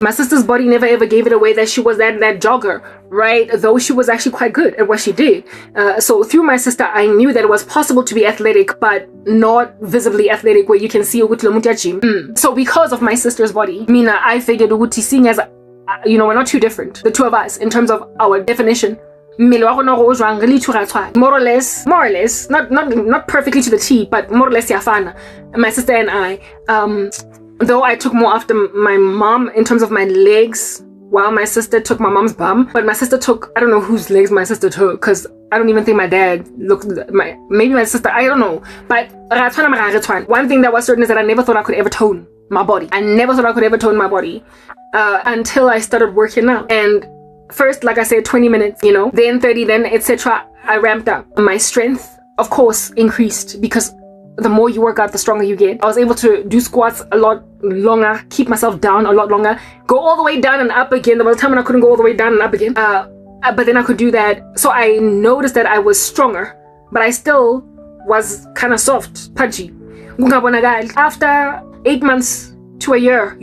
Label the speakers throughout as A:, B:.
A: My sister's body never ever gave it away that she was that jogger, right? Though she was actually quite good at what she did. So through my sister, I knew that it was possible to be athletic, but not visibly athletic where you can see ukuthi lo muntu uyagym. So because of my sister's body, Mina, I figured ukuthi seeing as, we're not too different, the two of us, in terms of our definition. More or less, not perfectly to the T, but more or less yafana. My sister and I, though I took more after my mom in terms of my legs, while my sister took my mom's bum. But my sister took, I don't know whose legs my sister took, because I don't even think my dad looked, maybe my sister, I don't know. But one thing that was certain is that I never thought I could ever tone my body. I never thought I could ever tone my body until I started working out. And first, like I said, 20 minutes, then 30, then etc. I ramped up. My strength, of course, increased because the more you work out, the stronger you get. I was able to do squats a lot longer, keep myself down a lot longer, go all the way down and up again. There was a time when I couldn't go all the way down and up again. But then I could do that. So I noticed that I was stronger, but I still was kind of soft, pudgy. After 8 months to a year,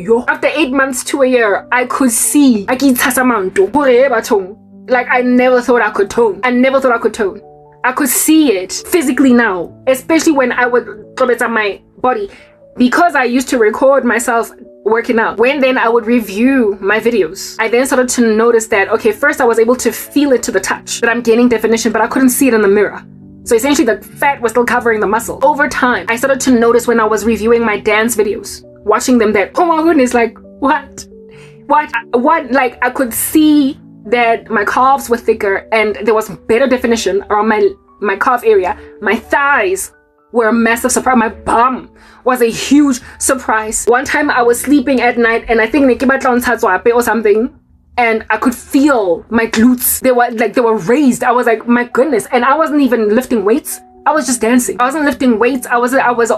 A: I could see. Like I never thought I could tone. I could see it physically now, especially when I would at my body, because I used to record myself working out. When then I would review my videos, I then started to notice that, okay, first I was able to feel it to the touch, that I'm gaining definition, but I couldn't see it in the mirror. So essentially the fat was still covering the muscle. Over time, I started to notice when I was reviewing my dance videos, watching them that, oh my goodness, like what? Like I could see that my calves were thicker and there was better definition around my calf area. My thighs were a massive surprise. My bum was a huge surprise. One time I was sleeping at night and I think or something, and I could feel my glutes. They were raised. I was like, my goodness. And I wasn't even lifting weights. I was just dancing. I wasn't lifting weights. I was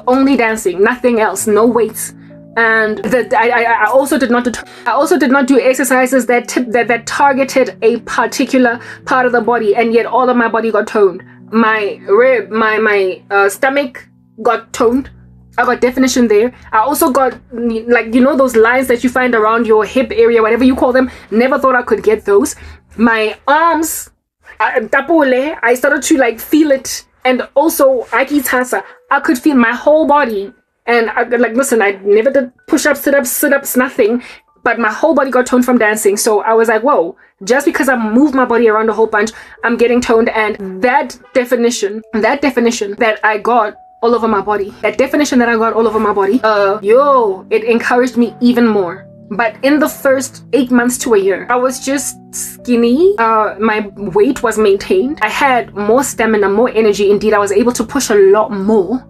A: only dancing, nothing else, no weights. And I also did not do exercises that targeted a particular part of the body, and yet all of my body got toned. My rib, my stomach got toned. I got definition there. I also got those lines that you find around your hip area, whatever you call them. Never thought I could get those. My arms, I started to feel it, and also I could feel my whole body. And I never did push-ups, sit-ups, nothing. But my whole body got toned from dancing. So I was like, whoa, just because I moved my body around a whole bunch, I'm getting toned. And that definition that I got all over my body, it encouraged me even more. But in the first 8 months to a year, I was just skinny. My weight was maintained. I had more stamina, more energy. Indeed, I was able to push a lot more.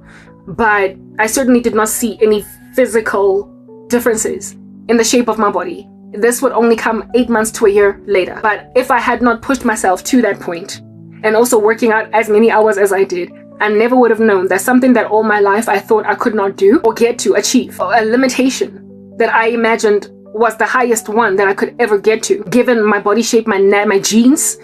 A: But I certainly did not see any physical differences in the shape of my body. This would only come 8 months to a year later. But if I had not pushed myself to that point, and also working out as many hours as I did, I never would have known that something that all my life I thought I could not do or get to achieve, or a limitation that I imagined was the highest one that I could ever get to, given my body shape, my genes.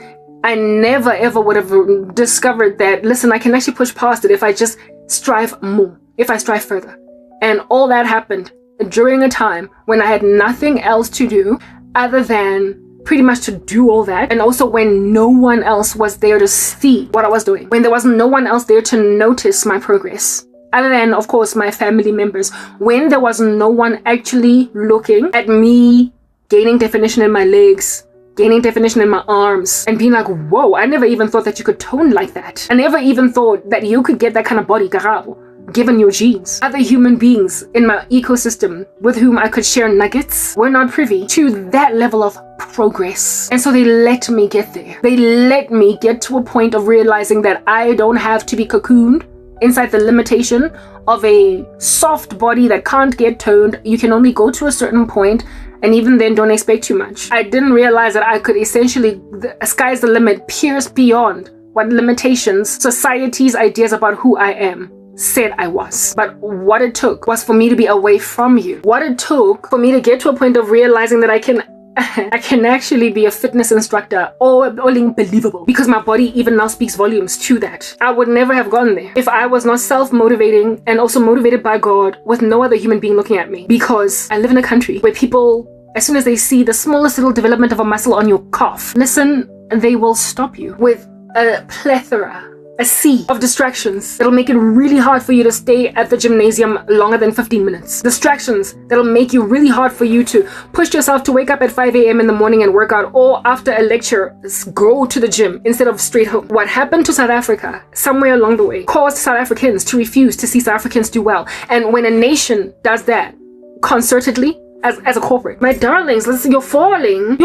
A: I never ever would have discovered that, listen, I can actually push past it if I just strive more, if I strive further. And all that happened during a time when I had nothing else to do other than pretty much to do all that, and also when no one else was there to see what I was doing, when there was no one else there to notice my progress other than, of course, my family members, when there was no one actually looking at me gaining definition in my legs, gaining definition in my arms, and being like, whoa, I never even thought that you could tone like that. I never even thought that you could get that kind of body, garabo, given your genes. Other human beings in my ecosystem with whom I could share nuggets were not privy to that level of progress. And so they let me get there. They let me get to a point of realizing that I don't have to be cocooned inside the limitation of a soft body that can't get toned. You can only go to a certain point, and even then don't expect too much. I didn't realize that I could essentially, the sky's the limit, pierce beyond what limitations society's ideas about who I am said I was. But what it took was for me to be away from you. What it took for me to get to a point of realizing that I can actually be a fitness instructor, all unbelievable, because my body even now speaks volumes to that. I would never have gone there if I was not self-motivating and also motivated by God with no other human being looking at me, because I live in a country where people as soon as they see the smallest little development of a muscle on your calf, listen, they will stop you with a plethora, a sea of distractions that'll make it really hard for you to stay at the gymnasium longer than 15 minutes. Distractions that'll make you really hard for you to push yourself to wake up at 5 a.m. in the morning and work out, or after a lecture, go to the gym instead of straight home. What happened to South Africa somewhere along the way caused South Africans to refuse to see South Africans do well. And when a nation does that concertedly, as a corporate, my darlings, listen, you're falling.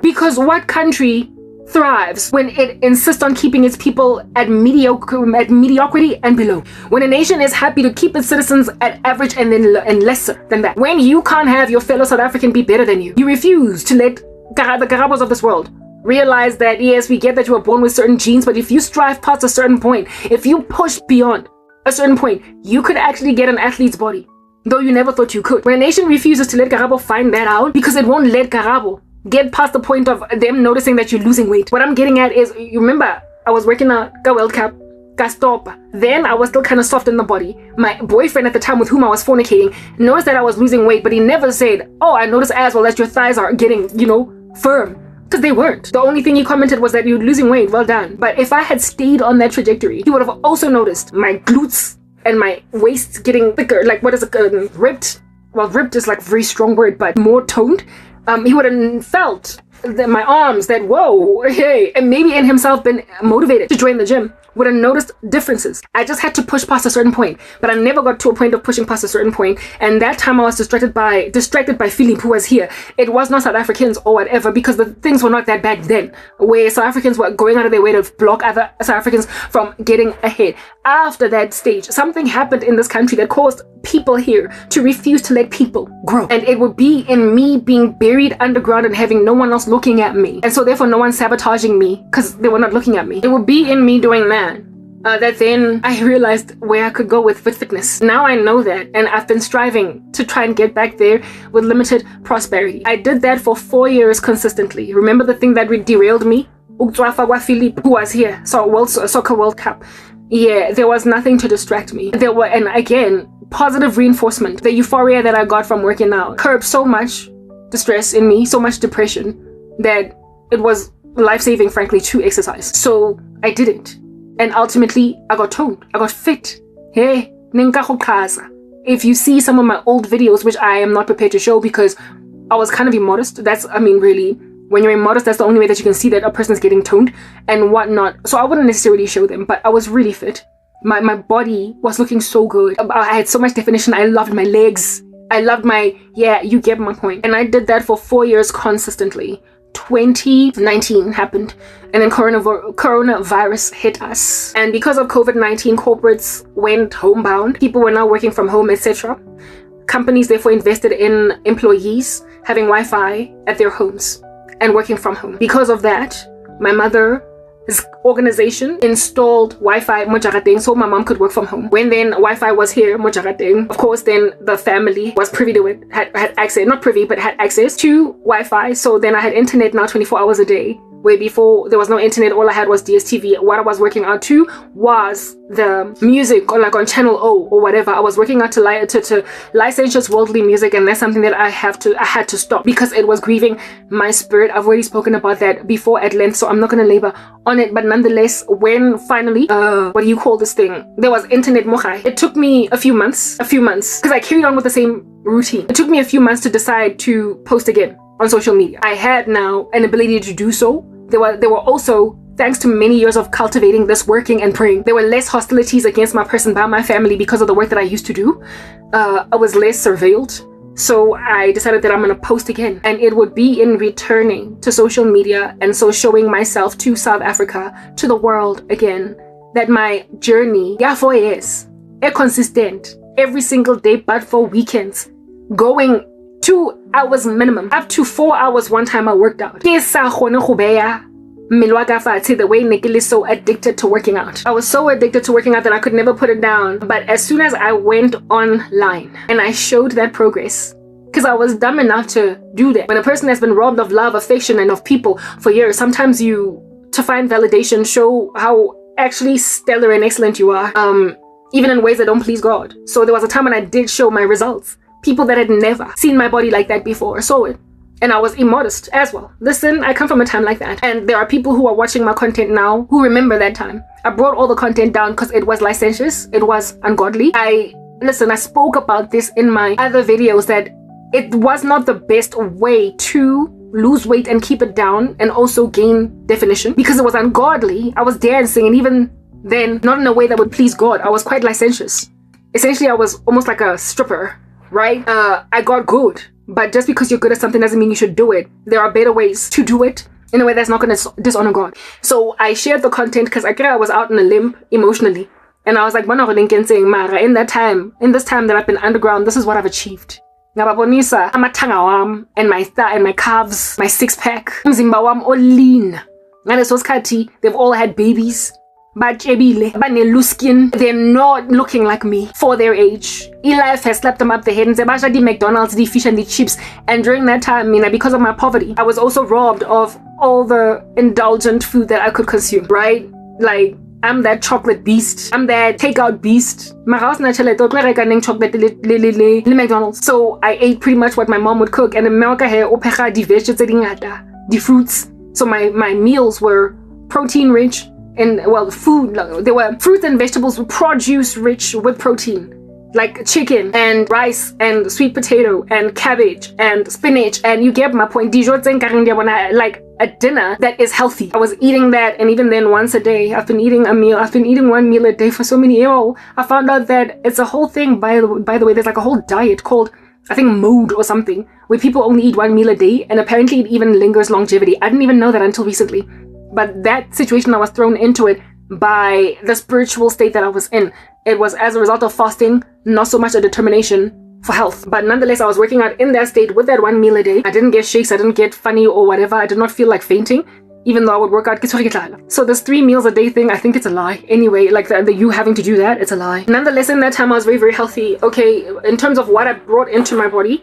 A: Because what country thrives when it insists on keeping its people at mediocrity and below? When a nation is happy to keep its citizens at average and lesser than that. When you can't have your fellow South African be better than you. You refuse to let the Karabos of this world realize that, yes, we get that you were born with certain genes, but if you strive past a certain point, if you push beyond a certain point, you could actually get an athlete's body, though you never thought you could. When a nation refuses to let Karabo find that out, because it won't let Karabo get past the point of them noticing that you're losing weight. What I'm getting at is, you remember, I was working at the World Cup, stop. Then I was still kind of soft in the body. My boyfriend at the time with whom I was fornicating noticed that I was losing weight, but he never said, oh, I noticed as well that your thighs are getting, firm. Because they weren't. The only thing he commented was that you're losing weight, well done. But if I had stayed on that trajectory, he would have also noticed my glutes and my waist getting thicker, like what is it, ripped? Well, ripped is like a very strong word, but more toned. He would have felt that my arms, that whoa, hey, and maybe in himself been motivated to join the gym, would have noticed differences. I just had to push past a certain point, but I never got to a point of pushing past a certain point. And that time I was distracted by Philip, who was here. It was not South Africans or whatever, because the things were not that bad then, where South Africans were going out of their way to block other South Africans from getting ahead. After that stage, something happened in this country that caused people here to refuse to let people grow. And it would be in me being buried underground and having no one else looking at me. And so therefore no one sabotaging me because they were not looking at me. It would be in me doing that. That then I realized where I could go with fitness. Now I know that, and I've been striving to try and get back there with limited prosperity. I did that for 4 years consistently. Remember the thing that derailed me? Philip, who was here, Soccer World Cup. Yeah, there was nothing to distract me. And again, positive reinforcement. The euphoria that I got from working out curbed so much distress in me, so much depression, that it was life-saving, frankly, to exercise. So I did it. And ultimately, I got toned. I got fit. Hey, if you see some of my old videos, which I am not prepared to show because I was kind of immodest. Really, when you're immodest, that's the only way that you can see that a person's getting toned and whatnot. So I wouldn't necessarily show them, but I was really fit. My body was looking so good. I had so much definition. I loved my legs. I loved you get my point. And I did that for 4 years consistently. 2019 happened, and then coronavirus hit us. And because of COVID-19, corporates went homebound. People were now working from home, etc. Companies therefore invested in employees having Wi-Fi at their homes and working from home. Because of that, my mother's organization installed Wi-Fi mojarateng so my mom could work from home. When then Wi-Fi was here mojarateng, of course then the family was privy to it, had access, not privy, but had access to Wi-Fi. So then I had internet now 24 hours a day, where before there was no internet, all I had was DSTV. What I was working out to was the music on channel O or whatever. I was working out to licentious worldly music, and that's something that I had to stop because it was grieving my spirit. I've already spoken about that before at length, so I'm not going to labor on it. But nonetheless, when finally, what do you call this thing? There was internet mochai. It took me a few months, because I carried on with the same routine. It took me a few months to decide to post again on social media. I had now an ability to do so. There were also, thanks to many years of cultivating this, working and praying, there were less hostilities against my person by my family because of the work that I used to do. I was less surveilled. So I decided that I'm going to post again. And it would be in returning to social media and so showing myself to South Africa, to the world again, that my journey, 4 years, consistent, every single day, but for weekends, going 2 hours minimum, up to 4 hours one time I worked out. The way Nikki is so addicted to working out. I was so addicted to working out that I could never put it down. But as soon as I went online and I showed that progress, because I was dumb enough to do that. When a person has been robbed of love, affection, and of people for years, sometimes to find validation, show how actually stellar and excellent you are, even in ways that don't please God. So there was a time when I did show my results. People that had never seen my body like that before saw it. and I was immodest as well. Listen, I come from a time like that, and there are people who are watching my content now who remember that time. I brought all the content down because it was licentious, it was ungodly. I spoke about this in my other videos that it was not the best way to lose weight and keep it down and also gain definition because it was ungodly. I was dancing, and even then, not in a way that would please God. I was quite licentious. Essentially, I was almost like a stripper, right? I got good, but just because you're good at something doesn't mean you should do it. There are better ways to do it in a way that's not going to dishonor God. So I shared the content because I was out on a limb emotionally. And I was like, saying, Mara, in this time that I've been underground, this is what I've achieved. Ngababonisa amathanga wam and my thigh and my calves, my six-pack, umzimba wam all lean. Ngaleso sikhathi, they've all had babies. Bajebile, banelu skin. They're not looking like me for their age. Life has slapped them up the head and said, "Basha di McDonald's, the fish and the chips." And during that time, because of my poverty, I was also robbed of all the indulgent food that I could consume, right? Like, I'm that chocolate beast. I'm that takeout beast. McDonald's. So I ate pretty much what my mom would cook. And in America, the fruits. So my meals were protein rich. And they were fruits and vegetables, produce rich with protein, like chicken and rice and sweet potato and cabbage and spinach. And you get my point. Like a dinner that is healthy. I was eating that, and even then, once a day. I've been eating one meal a day for so many years. I found out that it's a whole thing. By the way, there's like a whole diet called, I think, mode or something, where people only eat one meal a day, and apparently it even lingers longevity. I didn't even know that until recently. But that situation, I was thrown into it by the spiritual state that I was in. It was as a result of fasting, not so much a determination for health. But nonetheless, I was working out in that state with that one meal a day. I didn't get shakes, I didn't get funny or whatever. I did not feel like fainting, even though I would work out. So this 3 meals a day thing, I think it's a lie. Anyway, like the you having to do that, it's a lie. Nonetheless, in that time, I was very, very healthy. Okay, in terms of what I brought into my body,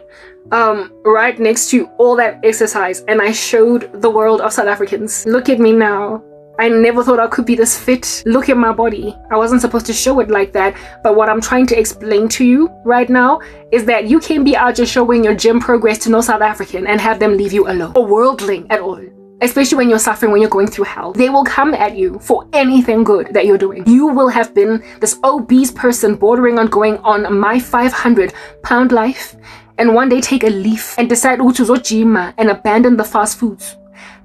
A: right next to all that exercise, and I showed the world of South Africans. Look at me now. I never thought I could be this fit. Look at my body. I wasn't supposed to show it like that. But what I'm trying to explain to you right now is that you can't be out just showing your gym progress to no South African and have them leave you alone. Or worldling at all. Especially when you're suffering, when you're going through hell. They will come at you for anything good that you're doing. You will have been this obese person bordering on going on my 500-pound life, and one day take a leaf and decide to gym and abandon the fast foods.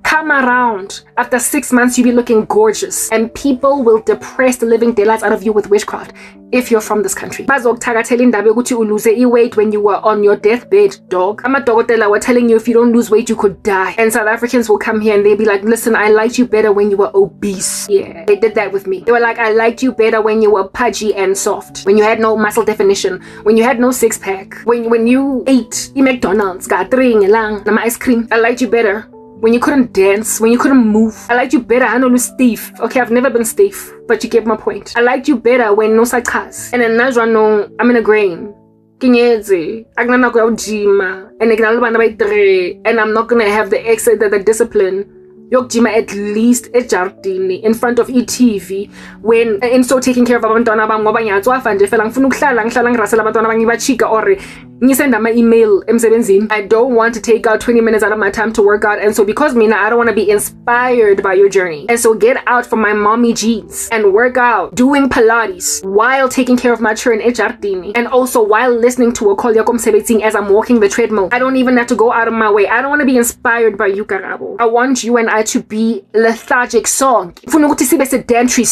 A: Come around. After 6 months, you'll be looking gorgeous, and people will depress the living daylights out of you with witchcraft if you're from this country. You lose weight when you were on your deathbed, dog. Amadokotela were telling you if you don't lose weight, you could die. And South Africans will come here and they'll be like, listen, I liked you better when you were obese. Yeah, they did that with me. They were like, I liked you better when you were pudgy and soft, when you had no muscle definition, when you had no six-pack, when you ate McDonald's, got ice cream. I liked you better when you couldn't dance, when you couldn't move. I liked you better. I know you stiff. Okay, I've never been stiff, but you get my point. I liked you better when no sakas. And then now no, I'm in a grain. Kinyezi, I'm gonna go gym, and I'm not gonna have the discipline. Yok gym at least a jardini in front of ETV when in so taking care of abantwana bam ngoba ngiyatswafa nje fela ngifuna ukuhlala ngigrasela abantwana bam ngibachika or ngisenda ama email emsebenzini. I don't want to take out 20 minutes out of my time to work out, and so because mina I don't want to be inspired by your journey, and so get out from my mommy jeans and work out doing Pilates while taking care of my children at jardini, and also while listening to a call yakomsebenzini as I'm walking the treadmill. I don't even have to go out of my way. I don't want to be inspired by you, Karabo. I want you and I to be lethargic song. Sedentary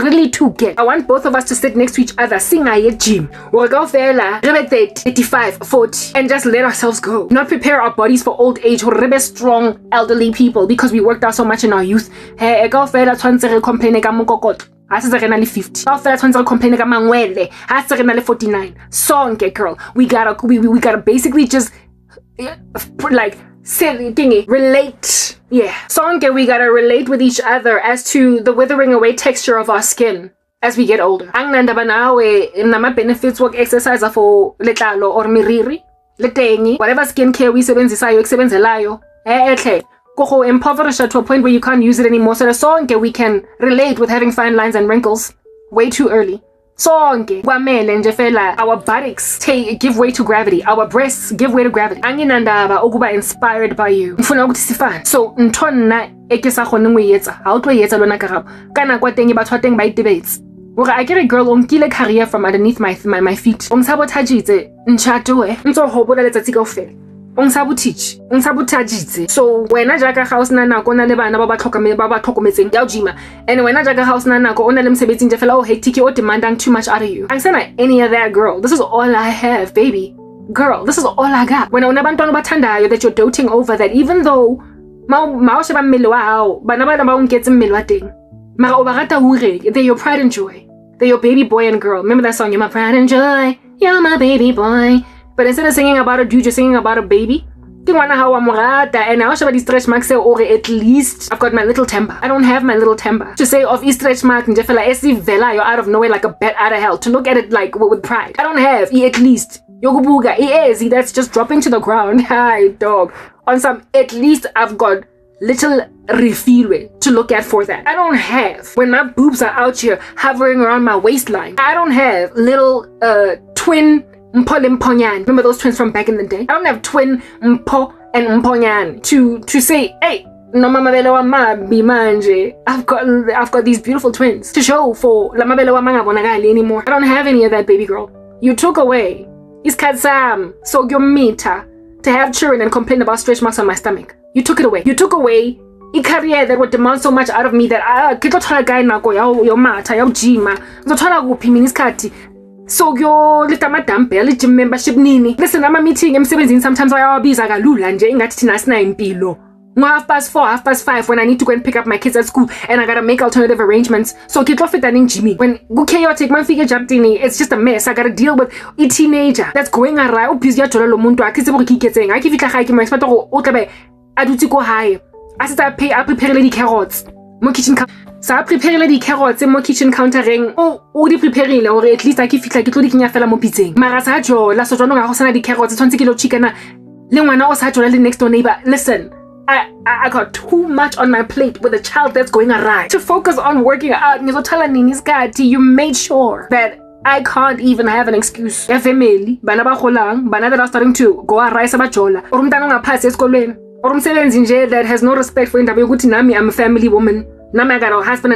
A: really to get. I want both of us to sit next to each other, sing at gym, work out 35, 40, and just let ourselves go. Not prepare our bodies for old age or really strong elderly people because we worked out so much in our youth. Hey, I said 50. I complain about 49. Song, girl. We gotta basically just like relate. Yeah. Song, we gotta relate with each other as to the withering away texture of our skin as we get older. Angnandaba nawe nama benefits work exercise for letlalo or miriri, letengi, whatever skincare we sebenzisayo eksebenzelayo. Go impoverish to a point where you can't use it anymore. So the song we can relate with having fine lines and wrinkles way too early. sonke kwamele nje fela our buttocks give way to gravity, our breasts give way to gravity. Anginandaba ukuba inspired by you, mfuna ukuthi sifane. So ntho nna e ke sa kgone go etsa ha o tlo etsa lona karabo kana kwa teng batho ba teng ba debates gore a kere girl on kile career from underneath my feet o nsabotagitse nchato ntso hobola letsatsi ka ofela o nsabotagitse. So wena jaka ga o sna nako na le bana ba ba tlhokometseng ya o jima, and wena jaka ga o sna nako o na le mosebetsi nje fela o hectic o demanding too much out of you. I'm saying any of that, girl. This is all I have, baby girl. This is all I got. When unabantwana bathandayo that you're doting over, that even though ma sheba mmele wa hao bana ba ba unketse mmele wa teng mara o ba rata hure, they're your pride and joy. They're your baby boy and girl. Remember that song, you're my pride and joy, you're my baby boy. But instead of singing about a dude, you're singing about a baby. And I should have stretch mark say, or at least I've got my little temper. I don't have my little temper to say of stretch mark and vela, you're out of nowhere like a bat out of hell, to look at it like with pride. I don't have at least yogubuga easy, that's just dropping to the ground. Hi dog. On some at least I've got little refill to look at for that. I don't have when my boobs are out here hovering around my waistline. I don't have little twin Mpo and Mponyan. Remember those twins from back in the day? I don't have twin Mpo and Mponyan to say, hey, no mama bele wa mabi manje. I've got these beautiful twins to show for la mabele wa manga bonagali anymore. I don't have any of that, baby girl. You took away iskatsam so meter to have children and complain about stretch marks on my stomach. You took it away. You took away a career that would demand so much out of me that I can't try guy nako ya mata ya jima. Ngizothola kuphi mina isikhathi. So yo litama dumbbell gym membership nini. Listen, I'm a meeting emsebenzini sometimes wayabiza kalula nje ingathi thina sina impilo. 4:30, 5:30 when I need to go and pick up my kids at school and I gotta make alternative arrangements. So get off it and Jimmy. When go chaotic man figure jumped in, it's just a mess. I gotta deal with a teenager that's going around busy at lo muntu akitse bo kiketseng. I give it like my expect go o tlabe aduti go high. As I prepare the carrots. Mo kitchen so I prepare the carrots in my kitchen countering. Oh, di preparing or at least I keep it like it looking at fella mo pizzing. Mara sa jo la so jona ga go sana di carrots 20 kilo chicken na le ngwana o sa jola le next door neighbor. Listen, I got too much on my plate with a child that's going awry to focus on working out. You made sure that I can't even have an excuse. Ya family bana ba golang bana that are starting to go awry sa ba jola or umntana ngaphasi esikolweni or umsebenzi nje that has no respect for indaba yokuthi nami I'm a family woman. Nami I got a husband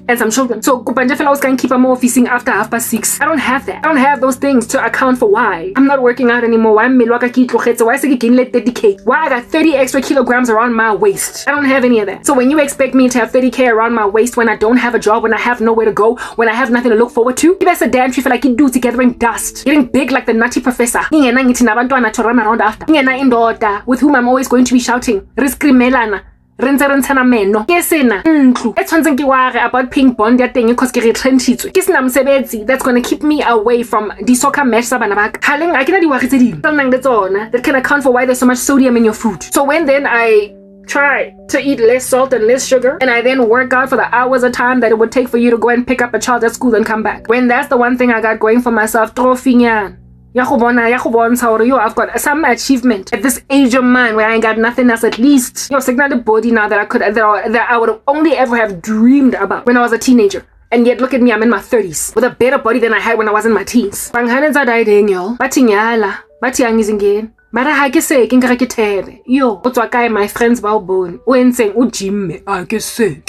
A: and some children. So kupanje fela us can keep them officing after 6:30. I don't have that. I don't have those things to account for why I'm not working out anymore. Why mmele wa ka ke itlogetse? Why se ke gained 30k? Why I got 30 extra kilograms around my waist? I don't have any of that. So when you expect me to have 30k around my waist when I don't have a job, when I have nowhere to go, when I have nothing to look forward to, you best a damn tree for like you do gathering dust, getting big like the nutty professor. Ngena ngithi nabantwana to run around after. Ngena indoda with whom I'm always going to be shouting. Riskrimelana. Rentana meno ke sena ntlu e tshwantseng ke ware about ping bond ya teng because ke retrenchitswe ke sena mosebetsi that's going to keep me away from the soccer match sa bana ba ka haleng a ke na diware tse ding tsanang le tsona that can account for why there's so much sodium in your food. So when then I try to eat less salt and less sugar and I then work out for the hours of time that it would take for you to go and pick up a child at school and come back, when that's the one thing I got going for myself, trophinyan I've got some achievement at this age of mine where I ain't got nothing else. At least signal the body now that I would have only ever have dreamed about when I was a teenager. And yet look at me, I'm in my 30s with a better body than I had when I was in my teens. Banghanenza daideng yo bathi nyala bathi angizingeni mara ha ke se ke nkare ke thebe yo o tswa kae my friends ba o bone o entseng o jimme a ke se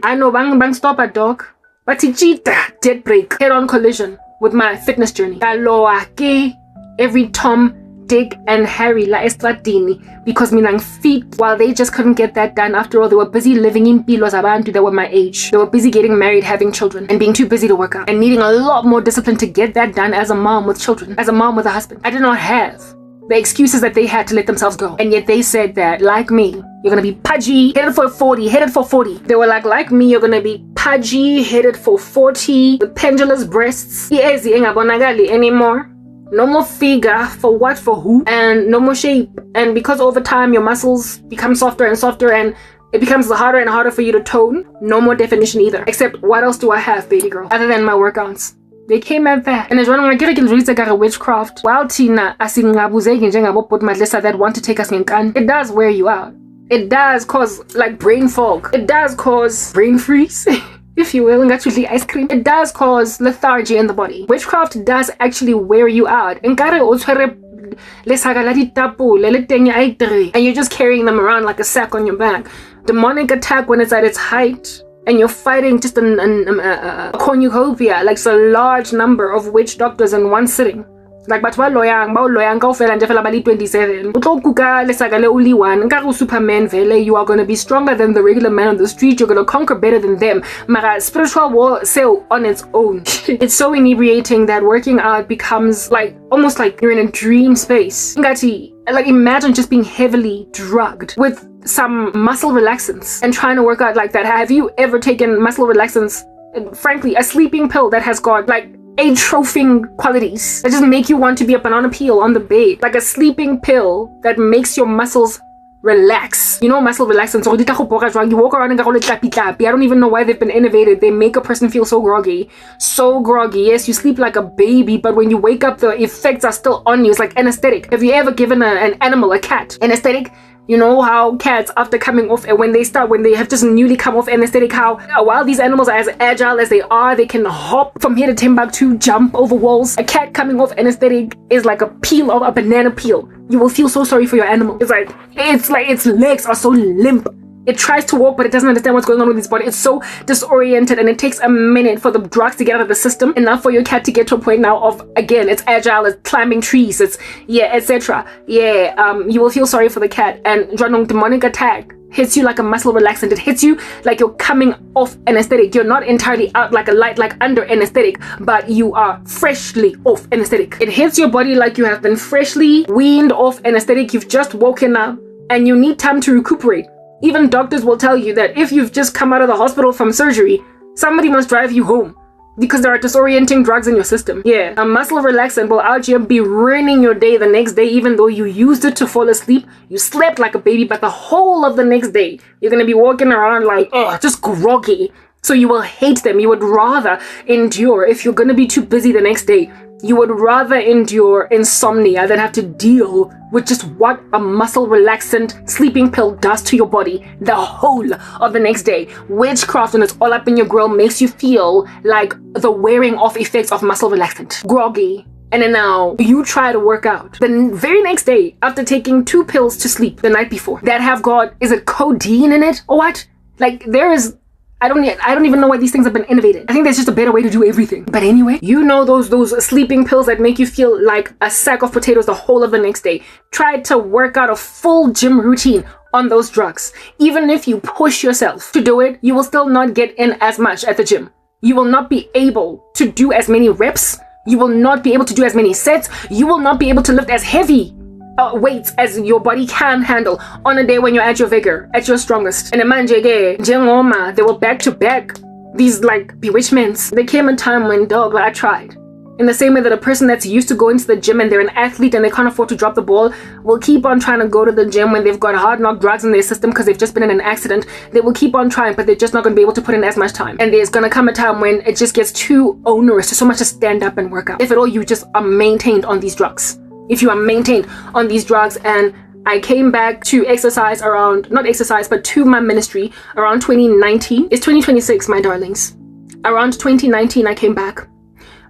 A: I know bang stop a dog bathi cheetah dead break head on collision with my fitness journey. Every Tom, Dick, and Harry la estradini because minang feet while they just couldn't get that done. After all, they were busy living in pilos abantu that were my age. They were busy getting married, having children, and being too busy to work out, and needing a lot more discipline to get that done as a mom with children, as a mom with a husband. I did not have the excuses that they had to let themselves go. And yet they said that, like me, you're gonna be pudgy, headed for 40. They were like me, you're gonna be pudgy, headed for 40, with pendulous breasts. Easy engabonagali anymore. No more figure, for what, for who, and no more shape. And because over time your muscles become softer and softer and it becomes harder and harder for you to tone, no more definition either. Except what else do I have, baby girl, other than my workouts? They came at that. And as one of my witchcraft, while Tina that want to take us in gun, it does wear you out. It does cause like brain fog. It does cause brain freeze. if you will, and actually ice cream. It does cause lethargy in the body. Witchcraft does actually wear you out. And you're just carrying them around like a sack on your back. Demonic attack, when it's at its height, and you're fighting just a cornucopia, like it's a large number of witch doctors in one sitting. Like but loyang ka ofela nje fela bali 27 utlokuka lesaka le uli one nka Superman vele. You are going to be stronger than the regular man on the street. You're going to conquer better than them. Mara spiritual war sail on its own. It's so inebriating that working out becomes like almost like you're in a dream space. Ngati, like imagine just being heavily drugged with some muscle relaxants and trying to work out like that. Have you ever taken muscle relaxants? And frankly, a sleeping pill that has got like atrophying qualities that just make you want to be a banana peel on the bed, like a sleeping pill that makes your muscles relax. You know, muscle relaxants, you walk around and go I don't even know why they've been innovated. They make a person feel so groggy. Yes, you sleep like a baby, but when you wake up the effects are still on you. It's like anesthetic. Have you ever given an animal, a cat, anesthetic? You know how cats, after coming off, and when they have just newly come off anesthetic, how while these animals are as agile as they are, they can hop from here to Timbuktu, jump over walls. A cat coming off anesthetic is like a peel of a banana peel. You will feel so sorry for your animal. It's like its legs are so limp. It tries to walk, but it doesn't understand what's going on with its body. It's so disoriented, and it takes a minute for the drugs to get out of the system, enough for your cat to get to a point now of, again, it's agile, it's climbing trees, it's, etc. You will feel sorry for the cat. And demonic attack hits you like a muscle relaxant. It hits you like you're coming off anesthetic. You're not entirely out like a light, like under anesthetic, but you are freshly off anesthetic. It hits your body like you have been freshly weaned off anesthetic. You've just woken up and you need time to recuperate. Even doctors will tell you that if you've just come out of the hospital from surgery, somebody must drive you home because there are disorienting drugs in your system. A muscle relaxant will out here be ruining your day the next day, even though you used it to fall asleep. You slept like a baby, but the whole of the next day, you're going to be walking around like, just groggy. So you will hate them. You would rather endure, if you're going to be too busy the next day, you would rather endure insomnia than have to deal with just what a muscle relaxant sleeping pill does to your body the whole of the next day. Witchcraft, when it's all up in your grill, makes you feel like the wearing off effects of muscle relaxant. Groggy. And then now you try to work out the very next day after taking 2 pills to sleep the night before that have got, is it codeine in it or what? Like there is, I don't even know why these things have been innovated. I think there's just a better way to do everything. But anyway, you know those sleeping pills that make you feel like a sack of potatoes the whole of the next day. Try to work out a full gym routine on those drugs. Even if you push yourself to do it, you will still not get in as much at the gym. You will not be able to do as many reps. You will not be able to do as many sets. You will not be able to lift as heavy weights as your body can handle on a day when you're at your vigor, at your strongest. And they were back to back, these like bewitchments. There came a time when, dog, I tried. In the same way that a person that's used to going to the gym and they're an athlete and they can't afford to drop the ball will keep on trying to go to the gym when they've got hard knock drugs in their system because they've just been in an accident. They will keep on trying, but they're just not going to be able to put in as much time. And there's going to come a time when it just gets too onerous, to so much to stand up and work out. If at all, you just are maintained on these drugs. If you are maintained on these drugs. And I came back to exercise around, not exercise, but to my ministry around 2019. It's 2026, my darlings. Around 2019, I came back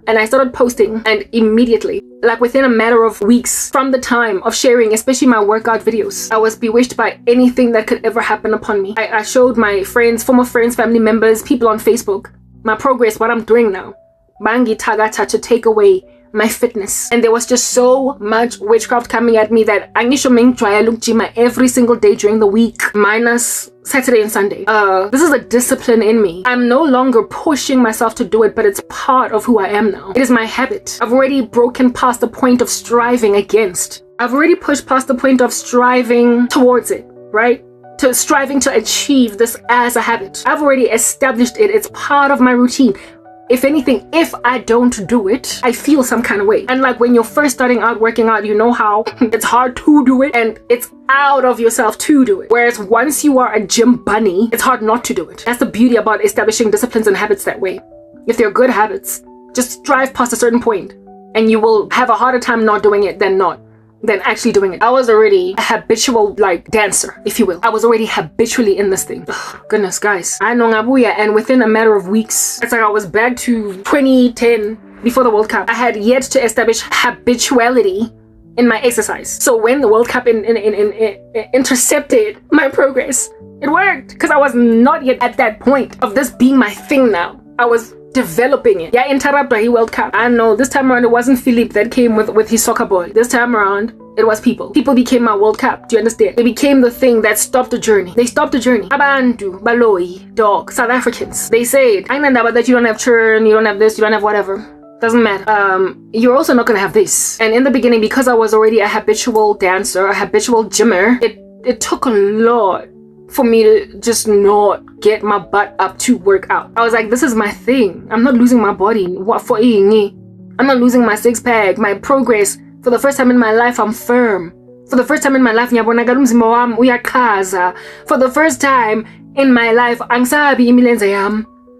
A: and I started posting, and immediately, like within a matter of weeks from the time of sharing, especially my workout videos, I was bewitched by anything that could ever happen upon me. I showed my friends, former friends, family members, people on Facebook, my progress, what I'm doing now. Bangi tagata to take away my fitness. And there was just so much witchcraft coming at me that I try to look gym every single day during the week, minus Saturday and Sunday. This is a discipline in me. I'm no longer pushing myself to do it, but it's part of who I am now. It is my habit. I've already broken past the point of striving against. I've already pushed past the point of striving towards it, right? To striving to achieve this as a habit. I've already established it. It's part of my routine. If anything, if I don't do it, I feel some kind of way. And like when you're first starting out working out, you know how it's hard to do it and it's out of yourself to do it. Whereas once you are a gym bunny, it's hard not to do it. That's the beauty about establishing disciplines and habits that way. If they're good habits, just strive past a certain point and you will have a harder time not doing it than not. than actually doing it. I was already a habitual like dancer, if you will. I was already habitually in this thing. Ugh, goodness, guys. I know ngabuya, and within a matter of weeks, it's like I was back to 2010 before the World Cup. I had yet to establish habituality in my exercise. So when the World Cup intercepted my progress, it worked because I was not yet at that point of this being my thing now. I was developing it. Yeah, interrupt the World Cup. I know this time around it wasn't Philip that came with his soccer ball. This time around it was people. People became my World Cup. Do you understand? They became the thing that stopped the journey. They stopped the journey. Abantu, Baloi, dog, South Africans. They said, I know that you don't have churn, you don't have this, you don't have whatever. Doesn't matter. You're also not gonna have this. And in the beginning, because I was already a habitual dancer, a habitual gymmer, it took a lot for me to just not get my butt up to work out. I was like, this is my thing. I'm not losing my body. What for? I'm not losing my six pack, my progress. For the first time in my life, I'm firm. For the first time in my life, for the first time in my life,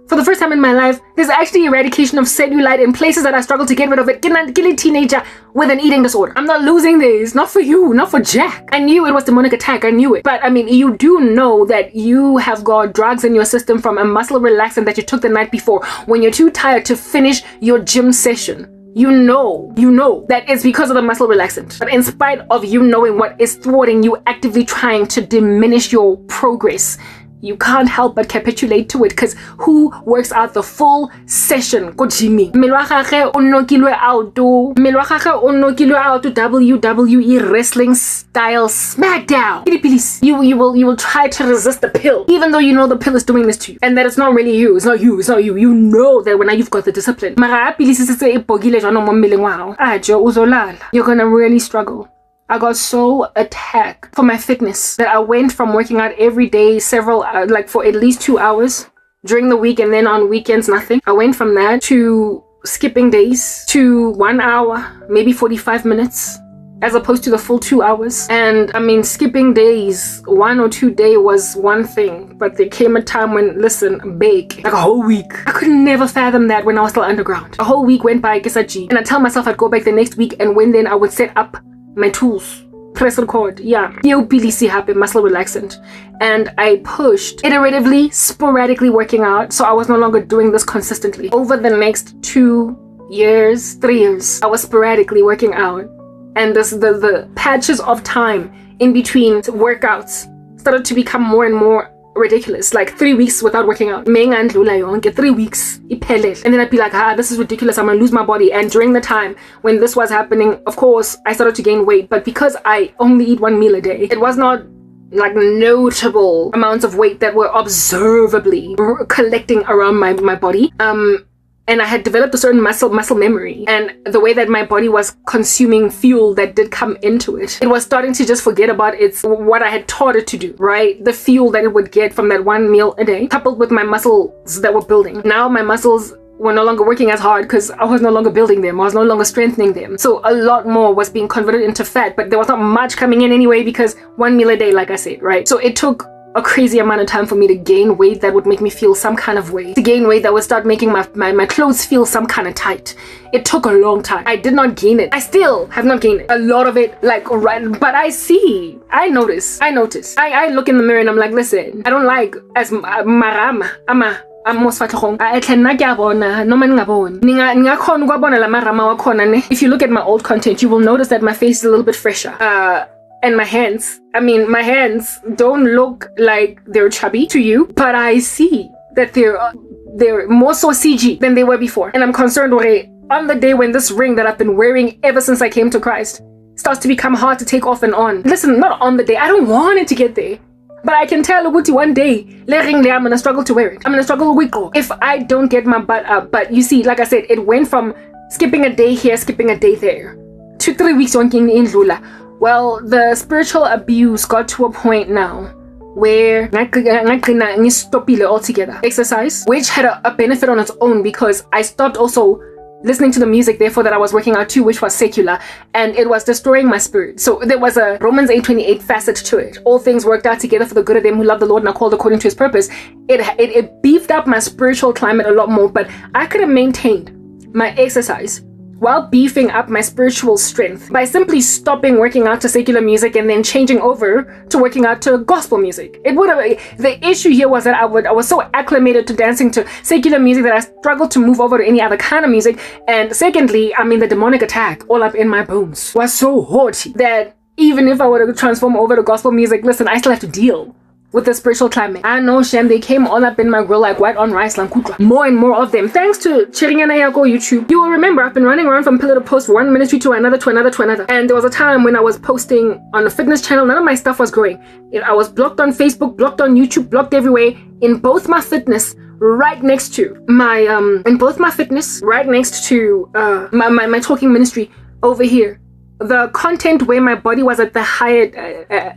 A: for the first time in my life, there's actually eradication of cellulite in places that I struggle to get rid of it. Kill a teenager with an eating disorder. I'm not losing this. Not for you. Not for Jack. I knew it was demonic attack. I knew it. But I mean, you do know that you have got drugs in your system from a muscle relaxant that you took the night before when you're too tired to finish your gym session. You know that it's because of the muscle relaxant. But in spite of you knowing what is thwarting you, actively trying to diminish your progress, you can't help but capitulate to it, because who works out the full session? Go Jimmy. WWE wrestling style SmackDown. You will try to resist the pill, even though you know the pill is doing this to you, and that it's not really you. It's not you. You know that when you've got the discipline. You're gonna really struggle. I got so attacked for my fitness that I went from working out every day, like for at least 2 hours during the week, and then on weekends, nothing. I went from that to skipping days to 1 hour, maybe 45 minutes, as opposed to the full 2 hours. And I mean, skipping days, 1 or 2 days was one thing, but there came a time when, listen, like a whole week. I could never fathom that when I was still underground. A whole week went by, and I tell myself I'd go back the next week, and then I would set up my tools, press record, muscle relaxant, and I pushed iteratively, sporadically working out, so I was no longer doing this consistently. Over the next 2 years, 3 years, I was sporadically working out, and the patches of time in between workouts started to become more and more ridiculous. Like 3 weeks without working out. 3 weeks. And then I'd be like, this is ridiculous. I'm gonna lose my body. And during the time when this was happening, of course, I started to gain weight. But because I only eat 1 meal a day, it was not like notable amounts of weight that were observably collecting around my body. And I had developed a certain muscle memory, and the way that my body was consuming fuel that did come into it, it was starting to just forget about what I had taught it to do, right? The fuel that it would get from that 1 meal a day, coupled with my muscles that were building. Now my muscles were no longer working as hard because I was no longer building them. I was no longer strengthening them. So a lot more was being converted into fat, but there was not much coming in anyway because 1 meal a day, like I said, right? So it took a crazy amount of time for me to gain weight that would make me feel some kind of way, to gain weight that would start making my clothes feel some kind of tight. It took a long time. I did not gain it. I still have not gained it. A lot of it, like, but I notice. I look in the mirror and I'm like, listen, I don't like as marama, if you look at my old content, you will notice that my face is a little bit fresher. And my hands don't look like they're chubby to you, but I see that they're more so CG than they were before. And I'm concerned on the day when this ring that I've been wearing ever since I came to Christ starts to become hard to take off and on. Listen, not on the day. I don't want it to get there. But I can tell Uguti one day, I'm gonna struggle to wear it. I'm gonna struggle if I don't get my butt up. But you see, like I said, it went from skipping a day here, skipping a day there, to 3 weeks on King in Lula. Well, the spiritual abuse got to a point now where I stopped altogether. Exercise, which had a benefit on its own because I stopped also listening to the music, therefore, that I was working out too, which was secular, and it was destroying my spirit. So there was a Romans 8:28 facet to it. All things worked out together for the good of them who love the Lord and are called according to his purpose. It beefed up my spiritual climate a lot more, but I could have maintained my exercise while beefing up my spiritual strength by simply stopping working out to secular music and then changing over to working out to gospel music. It would have, the issue here was that I was so acclimated to dancing to secular music that I struggled to move over to any other kind of music. And secondly, I mean, the demonic attack all up in my bones was so haughty that even if I were to transform over to gospel music, listen, I still have to deal with the spiritual climate. I know, Shem, they came all up in my grill like white on rice, lankutwa. More and more of them. Thanks to Chiringana Yako YouTube. You will remember I've been running around from pillar to post, one ministry to another, to another, to another. And there was a time when I was posting on a fitness channel, none of my stuff was growing. I was blocked on Facebook, blocked on YouTube, blocked everywhere. In both my fitness, right next to my, my talking ministry over here. The content where my body was at the height,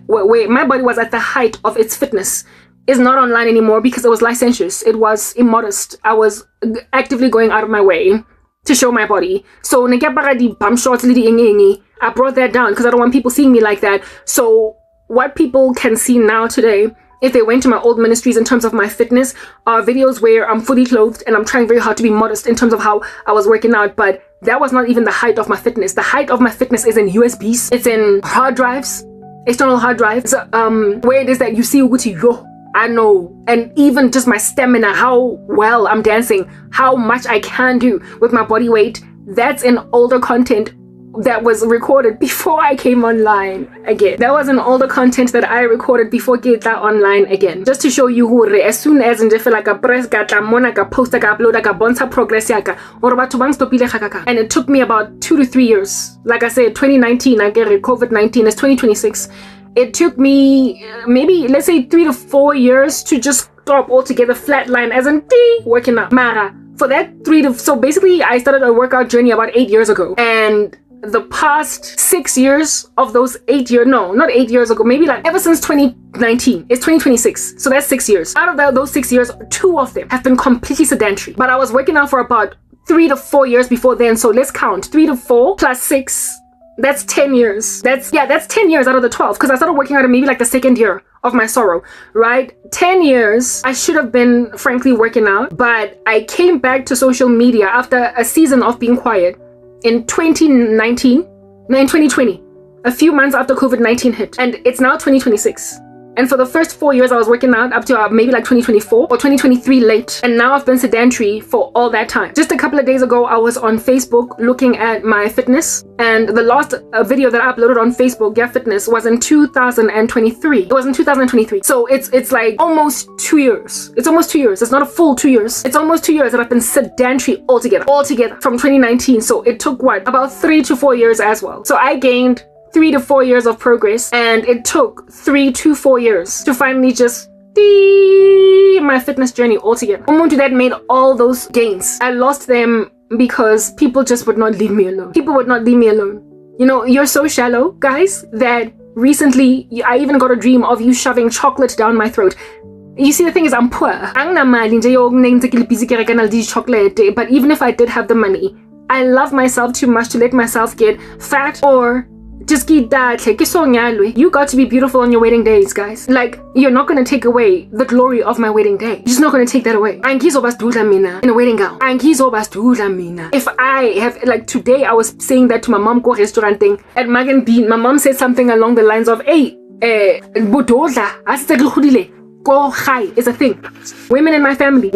A: where my body was at the height of its fitness, is not online anymore because it was licentious. It was immodest. I was actively going out of my way to show my body. So I brought that down because I don't want people seeing me like that. So what people can see now today, if they went to my old ministries in terms of my fitness, are videos where I'm fully clothed and I'm trying very hard to be modest in terms of how I was working out. But that was not even the height of my fitness. The height of my fitness is in USBs. It's in hard drives, external hard drives. Where it is that you see Uguti, yo, I know. And even just my stamina, how well I'm dancing, how much I can do with my body weight. That's in older content that was recorded before I came online again. That was an older content that I recorded before get that online again. Just to show you who as soon as I feel like a press gata mona ka post ka upload ka bonta progress yaka or batho bang stopile kaka. And it took me about 2 to 3 years. Like I said, 2019, I get it, COVID-19 is 2026. It took me maybe let's say 3 to 4 years to just stop altogether, flatline as in working out. Mara, for that so basically I started a workout journey about 8 years ago. And the past 6 years of those 8 years, no, not 8 years ago, maybe like ever since 2019, it's 2026. So that's 6 years. Out of those 6 years, 2 of them have been completely sedentary. But I was working out for about 3 to 4 years before then. So let's count 3 to 4 plus 6. That's 10 years. That's 10 years out of the 12. Because I started working out in maybe like the second year of my sorrow, right? 10 years, I should have been frankly working out. But I came back to social media after a season of being quiet. In 2020, a few months after COVID-19 hit, and it's now 2026. And for the first 4 years, I was working out up to maybe like 2024 or 2023 late. And now I've been sedentary for all that time. Just a couple of days ago, I was on Facebook looking at my fitness. And the last video that I uploaded on Facebook, yeah, fitness, was in 2023. It was in 2023. So it's like almost 2 years. It's almost 2 years. It's not a full 2 years. It's almost 2 years that I've been sedentary altogether from 2019. So it took what? About 3 to 4 years as well. So I gained 3 to 4 years of progress, and it took 3 to 4 years to finally just my fitness journey altogether. Umuntu that made all those gains, I lost them because people just would not leave me alone. People would not leave me alone. You know, you're so shallow, guys, that recently I even got a dream of you shoving chocolate down my throat. You see, the thing is, I'm poor. But even if I did have the money, I love myself too much to let myself get fat or just get that. You got to be beautiful on your wedding days, guys. Like, you're not going to take away the glory of my wedding day. You're just not going to take that away. In a wedding gown. If I have, like today, I was saying that to my mom, go restaurant thing at Magan Bean. My mom said something along the lines of, hey, go high is a thing. Women in my family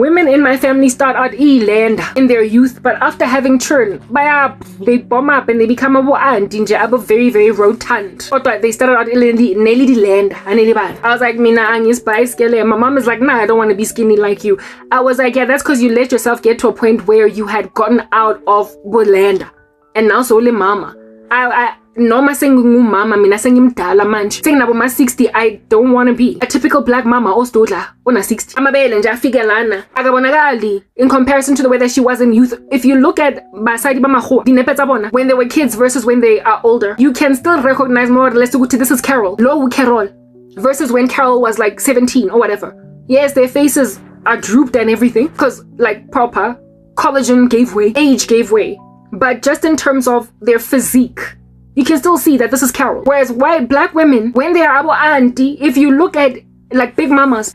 A: start out in their youth, but after having children, they bomb up and they become a very, very rotund. They started out land. I was like, my mom is like, nah, I don't want to be skinny like you. I was like, yeah, that's because you let yourself get to a point where you had gotten out of land. And now so mama. Noma sengu mama mina sengimdala manje senginabo ma 60. I don't want to be a typical black mama ostodla ona 60 amabele nje afike lana akabonakali in comparison to the way that she was in youth. If you look at basadi bamago dinepe tsa bona when they were kids versus when they are older, you can still recognize more or less ukuthi this is Carol, lo Carol, versus when Carol was like 17 or whatever. Yes, their faces are drooped and everything because like proper collagen gave way, age gave way, but just in terms of their physique, you can still see that this is Carol. Whereas white black women, when they are our auntie, if you look at like big mamas,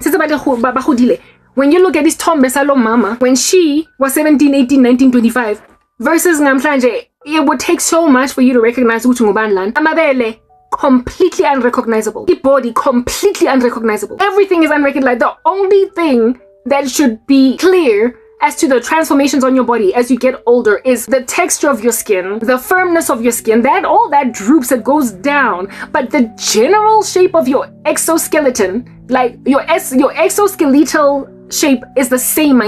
A: when you look at this Tom Besalo mama, when she was 17, 18, 19, 25, Versus namhlanje, it would take so much for you to recognize ukuthi ngubani lana. Amabele, completely unrecognizable. The body, completely unrecognizable. Everything is unrecognizable. The only thing that should be clear as to the transformations on your body as you get older is the texture of your skin, the firmness of your skin, that all that droops, it goes down. But the general shape of your exoskeleton, like your exoskeletal shape, is the same.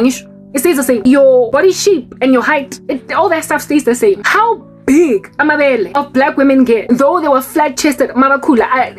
A: It stays the same. Your body shape and your height, all that stuff stays the same. How big amabele of black women get, though they were flat-chested, mabakula, I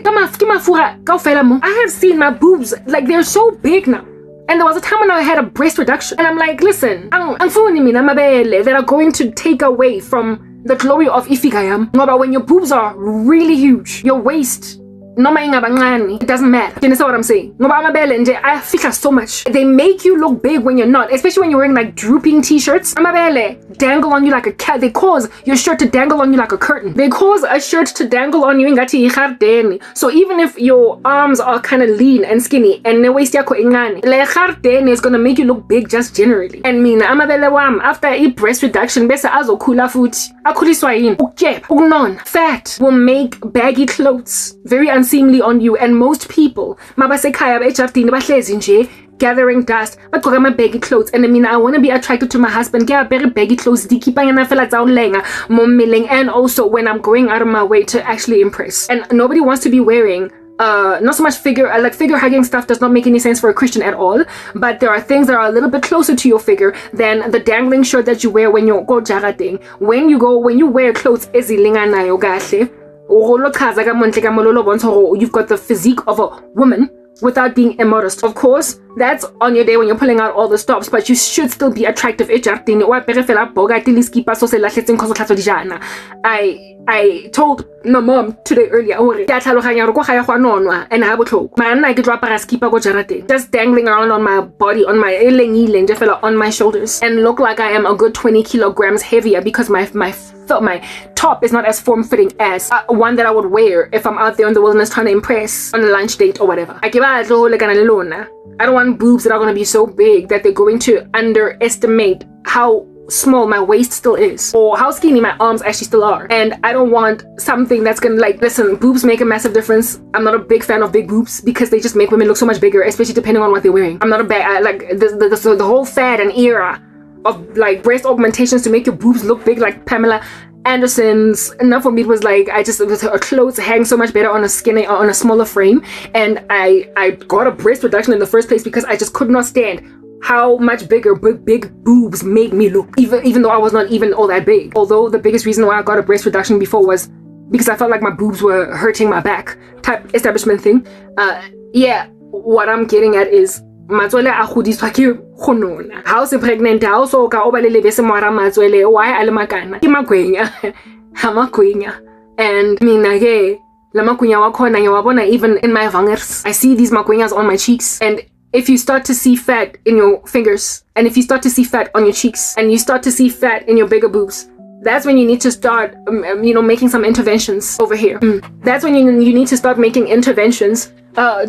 A: have seen my boobs, like they're so big now. And there was a time when I had a breast reduction. And I'm like, listen, that are going to take away from the glory of Ifigayam. But when your boobs are really huge, your waist, it doesn't matter. You understand what I'm saying? I feel so much. They make you look big when you're not, especially when you're wearing like drooping t-shirts. Dangle on you like a cat. They cause your shirt to dangle on you like a curtain. They cause a shirt to dangle on you. So even if your arms are kind of lean and skinny and the waist is gonna make you look big just generally. And mina after a breast reduction, fat will make baggy clothes very unseemly on you. And most people gathering dust, but my baggy clothes. And I want to be attracted to my husband. Get very baggy clothes. And also when I'm going out of my way to actually impress. And nobody wants to be wearing not so much figure hugging stuff does not make any sense for a Christian at all, but there are things that are a little bit closer to your figure than the dangling shirt that you wear when you go jarating. When you wear clothes ezilinganayo kahle, you've got the physique of a woman without being immodest. Of course, that's on your day when you're pulling out all the stops, but you should still be attractive. I told my mom today earlier, just dangling around on my body, on my shoulders, and look like I am a good 20 kilograms heavier because my top is not as form-fitting as one that I would wear if I'm out there in the wilderness trying to impress on a lunch date or whatever. I don't want boobs that are going to be so big that they're going to underestimate how small my waist still is, or how skinny my arms actually still are. And I don't want something that's gonna, like, listen, boobs make a massive difference. I'm not a big fan of big boobs because they just make women look so much bigger, especially depending on what they're wearing. I'm not a bad, the whole fad and era of like breast augmentations to make your boobs look big like Pamela Anderson's. Enough for me, it was like, her clothes hang so much better on a skinny, on a smaller frame. And I got a breast reduction in the first place because I just could not stand how much bigger big boobs made me look, even though I was not even all that big. Although the biggest reason why I got a breast reduction before was because I felt like my boobs were hurting my back type establishment thing. Yeah, what I'm getting at is matswele a godiswa ke gonona. Ha o se pregnant, ha o so ka o ba le lebese mo ara matswele, why a le makana ke magwenya ha magwenya. And mina ke la magwenya wa khona ngiyabona even in my vangers. I see these magwenyas on my cheeks. And if you start to see fat in your fingers, and if you start to see fat on your cheeks, and you start to see fat in your bigger boobs, that's when you need to start, making some interventions over here. That's when you need to start making interventions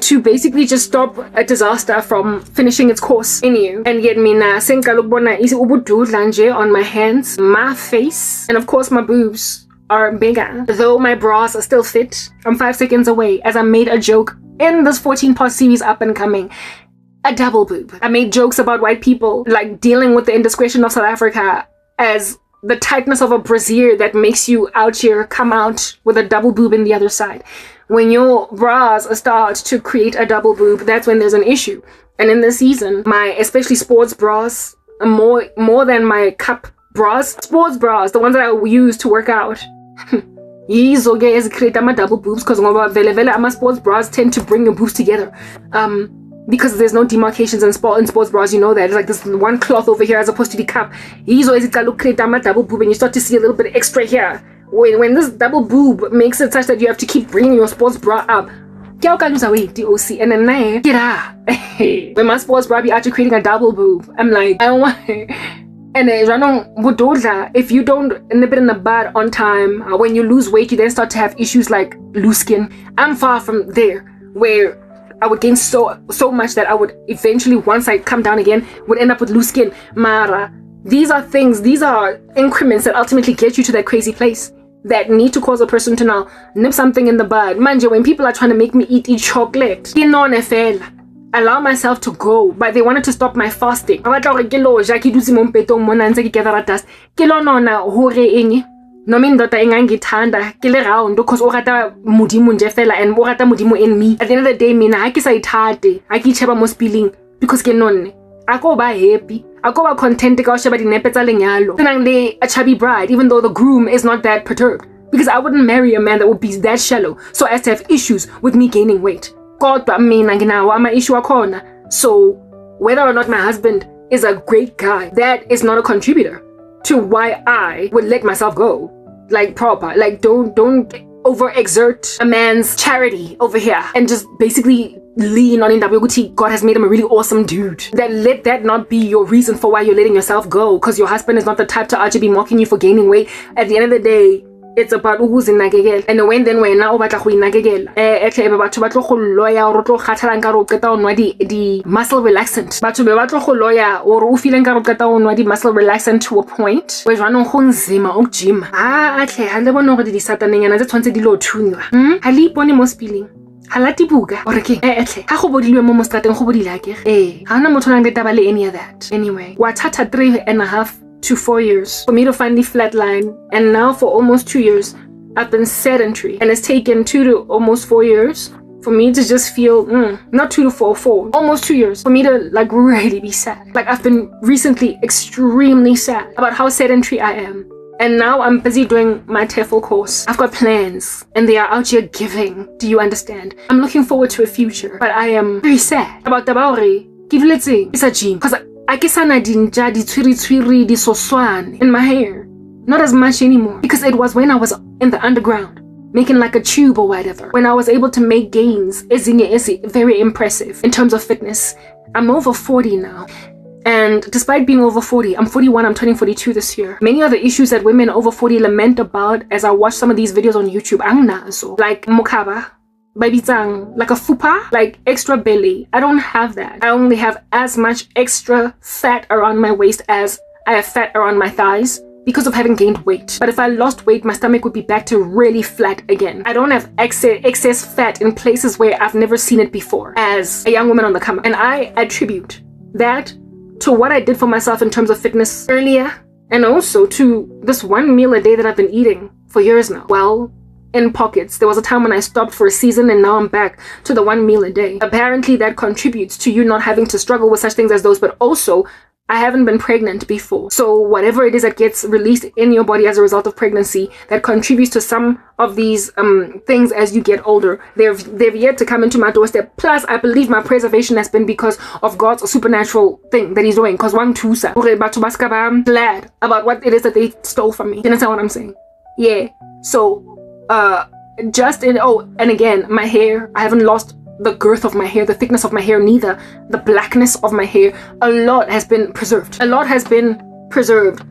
A: to basically just stop a disaster from finishing its course in you. And yet mina senkalukbona is ubududla nje on my hands, my face, and of course my boobs are bigger. Though my bras are still fit, I'm 5 seconds away, as I made a joke in this 14-part series up and coming. A double boob. I made jokes about white people like dealing with the indiscretion of South Africa as the tightness of a brassiere that makes you out here come out with a double boob in the other side. When your bras start to create a double boob, that's when there's an issue. And in this season, my especially sports bras, more than my cup bras, sports bras, the ones that I use to work out, create double boobs because my sports bras tend to bring your boobs together. Because there's no demarcations in sports bras, you know that. It's like this one cloth over here as opposed to the cup. Create double boob, and you start to see a little bit extra here. When this double boob makes it such that you have to keep bringing your sports bra up. And then when my sports bra be actually creating a double boob, I'm like, I don't want it. And if you don't nip it in the bud on time, when you lose weight, you then start to have issues like loose skin. I'm far from there, where I would gain so much that I would eventually, once I come down again, would end up with loose skin. Mara, These are things, these are increments that ultimately get you to that crazy place that need to cause a person to now nip something in the bud. Manje, when people are trying to make me eat chocolate, allow myself to go, but they wanted to stop my fasting. No mean that I ngangithanda ke le round because o rata modimo nje fela and o rata modimo in me. At the end of the day, mina ha ke sa ithate, ha ke cheba mo spilling because ke nonne. I go ba happy. I go ba content ka o sheba dinepe tsa lenyalo. Tsenang le a chubby bride, even though the groom is not that perturbed. Because I wouldn't marry a man that would be that shallow so as to have issues with me gaining weight. Kodwa mina nginawo ama issue akhona. So whether or not my husband is a great guy, that is not a contributor to why I would let myself go. Like proper. Like don't overexert a man's charity over here and just basically lean on Indabuguti. God has made him a really awesome dude. That let that not be your reason for why you're letting yourself go, because your husband is not the type to actually be mocking you for gaining weight. At the end of the day, it's about who's in nagegel. And when then when now batla go inagegel batho ba tlo go loya o tlo kgathala nka ro qeta o nwa di muscle relaxant. Batho ba tlo go loya o o feeling ka ro qeta o nwa di muscle relaxant to a point where jwanong go nzima o gym. Atle ha le bona gore di satanenyana tse tshwantse di lo thunywa. Ha le ipone mo spilling. Halati buga ore ke etle ha go bodilwe mo strateng go bodile akere ha ona motho nang le taba le any of that. Anyway, wa thata 3.5 to 4 years for me to finally flatline, and now for almost 2 years I've been sedentary, and it's taken 2 to almost 4 years for me to just feel not 2 to 4 almost 2 years for me to like really be sad. Like I've been recently extremely sad about how sedentary I am. And now I'm busy doing my TEFL course. I've got plans and they are out here giving. Do you understand? I'm looking forward to a future, but I am very sad about the Bauri. It's a gym. Because I guess I'm not in my hair. Not as much anymore. Because it was when I was in the underground, making like a tube or whatever, when I was able to make gains. Very impressive in terms of fitness. I'm over 40 now. And despite being over 40, I'm 41, I'm turning 42 this year. Many of the issues that women over 40 lament about as I watch some of these videos on YouTube, like mokaba, babitang, like a fupa, like extra belly. I don't have that. I only have as much extra fat around my waist as I have fat around my thighs because of having gained weight. But if I lost weight, my stomach would be back to really flat again. I don't have excess fat in places where I've never seen it before as a young woman on the come up. And I attribute that to what I did for myself in terms of fitness earlier, and also to this one meal a day that I've been eating for years now. Well, in pockets. There was a time when I stopped for a season and now I'm back to the 1 meal a day. Apparently that contributes to you not having to struggle with such things as those, but also I haven't been pregnant before. So whatever it is that gets released in your body as a result of pregnancy that contributes to some of these things as you get older, they've yet to come into my doorstep. Plus, I believe my preservation has been because of God's supernatural thing that he's doing. Because glad about what it is that they stole from me. You understand what I'm saying? Yeah. So, and again, my hair, I haven't lost the girth of my hair, the thickness of my hair, neither the blackness of my hair. A lot has been preserved.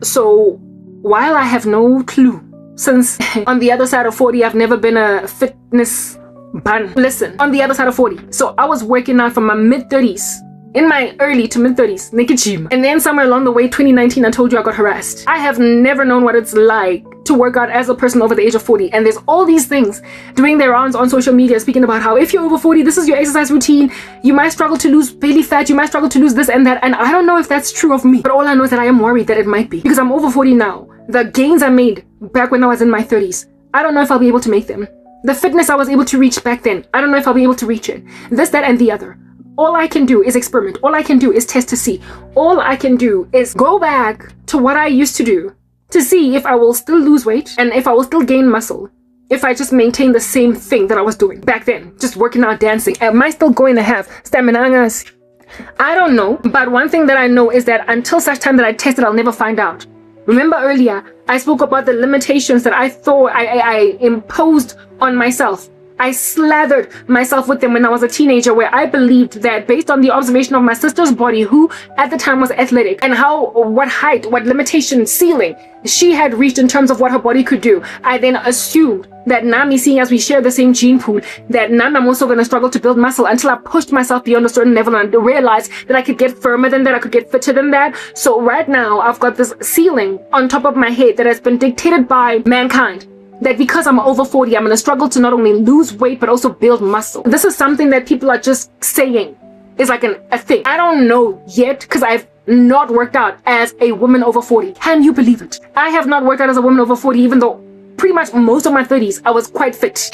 A: So while I have no clue, since on the other side of 40 I've never been a fitness bun. Listen, on the other side of 40, so I was working out from my mid-30s, in my early to mid-30s, naked gym. And then somewhere along the way, 2019, I told you I got harassed. I have never known what it's like to work out as a person over the age of 40. And there's all these things doing their rounds on social media speaking about how if you're over 40, this is your exercise routine. You might struggle to lose belly fat. You might struggle to lose this and that. And I don't know if that's true of me. But all I know is that I am worried that it might be. Because I'm over 40 now. The gains I made back when I was in my 30s, I don't know if I'll be able to make them. The fitness I was able to reach back then, I don't know if I'll be able to reach it. This, that, and the other. All I can do is experiment. All I can do is test to see. All I can do is go back to what I used to do to see if I will still lose weight and if I will still gain muscle. If I just maintain the same thing that I was doing back then, just working out, dancing. Am I still going to have stamina? I don't know. But one thing that I know is that until such time that I test it, I'll never find out. Remember earlier, I spoke about the limitations that I thought I imposed on myself I slathered myself with them when I was a teenager, where I believed that based on the observation of my sister's body, who at the time was athletic, and what height, what limitation, ceiling she had reached in terms of what her body could do, I then assumed that Nami, seeing as we share the same gene pool, that Nami, I'm also going to struggle to build muscle until I pushed myself beyond a certain level and realized that I could get firmer than that, I could get fitter than that. So right now, I've got this ceiling on top of my head that has been dictated by mankind, that because I'm over 40, I'm going to struggle to not only lose weight, but also build muscle. This is something that people are just saying is like a thing. I don't know yet, because I've not worked out as a woman over 40. Can you believe it? I have not worked out as a woman over 40, even though pretty much most of my 30s, I was quite fit.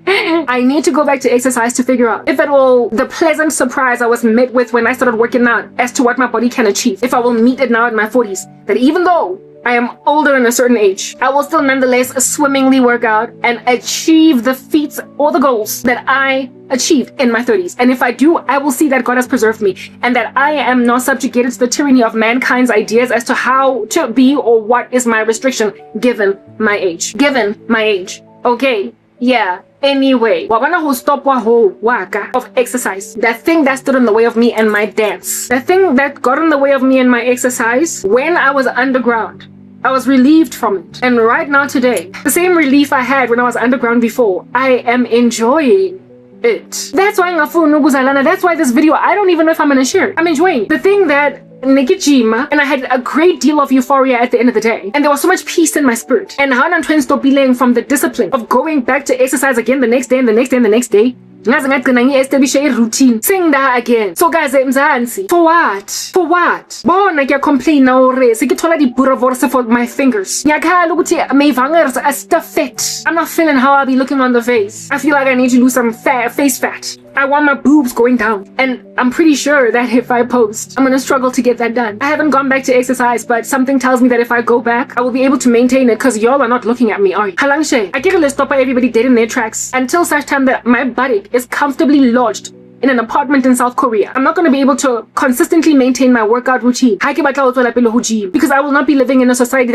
A: I need to go back to exercise to figure out, if at all, the pleasant surprise I was met with when I started working out as to what my body can achieve. If I will meet it now in my 40s, that even though I am older than a certain age, I will still nonetheless swimmingly work out and achieve the feats or the goals that I achieved in my 30s. And if I do, I will see that God has preserved me and that I am not subjugated to the tyranny of mankind's ideas as to how to be or what is my restriction given my age. Okay, yeah. Anyway, wabana ho stop wa ho waka of exercise. That thing that stood in the way of me and my dance. That thing that got in the way of me and my exercise when I was underground. I was relieved from it. And right now today, the same relief I had when I was underground before, I am enjoying it. That's why that's why this video, I don't even know if I'm gonna share it. I'm enjoying the thing that Nikijima, and I had a great deal of euphoria at the end of the day, and there was so much peace in my spirit. And how twins stop belaying from the discipline of going back to exercise again the next day and the next day and the next day. Establish a routine. Sing that again. So guys, for what? Bona ke complain now race. Ke thola di buravorse for my fingers. Nyakhala ukuthi my fingers are stuffed. I'm not feeling how I'll be looking on the face. I feel like I need to lose some face fat. I want my boobs going down. And I'm pretty sure that if I post, I'm gonna struggle to get that done. I haven't gone back to exercise, but something tells me that if I go back, I will be able to maintain it because y'all are not looking at me, are you? Halangshe, I get a stop by everybody dead in their tracks until such time that my body is comfortably lodged in an apartment in South Korea. I'm not going to be able to consistently maintain my workout routine because I will not be living in a society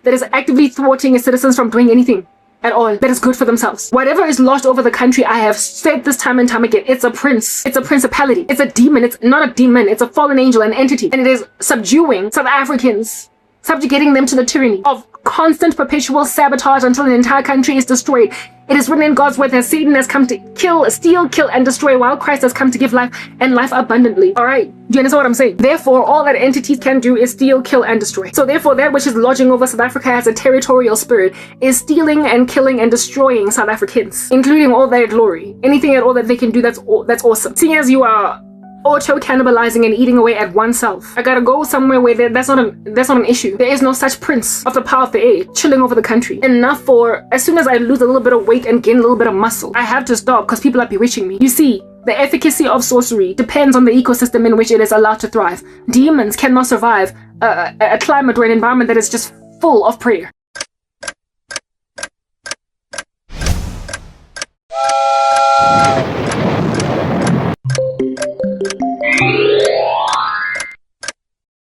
A: that is actively thwarting its citizens from doing anything at all that is good for themselves. Whatever is lodged over the country, I have said this time and time again, it's a prince, it's a principality, it's a demon, it's not a demon, it's a fallen angel, an entity, and it is subduing South Africans, subjugating them to the tyranny of constant perpetual sabotage until an entire country is destroyed. It is written in God's word that Satan has come to kill, steal, kill, and destroy, while Christ has come to give life and life abundantly. All right, do you understand what I'm saying? Therefore, all that entities can do is steal, kill, and destroy. So therefore, that which is lodging over South Africa as a territorial spirit is stealing and killing and destroying South Africans, including all their glory. Anything at all that they can do, that's awesome. Seeing as you are auto-cannibalizing and eating away at oneself, I gotta go somewhere where that's not an issue. There is no such prince of the power of the air chilling over the country. Enough for, as soon as I lose a little bit of weight and gain a little bit of muscle, I have to stop because people are bewitching me. You see, the efficacy of sorcery depends on the ecosystem in which it is allowed to thrive. Demons cannot survive a climate or an environment that is just full of prayer.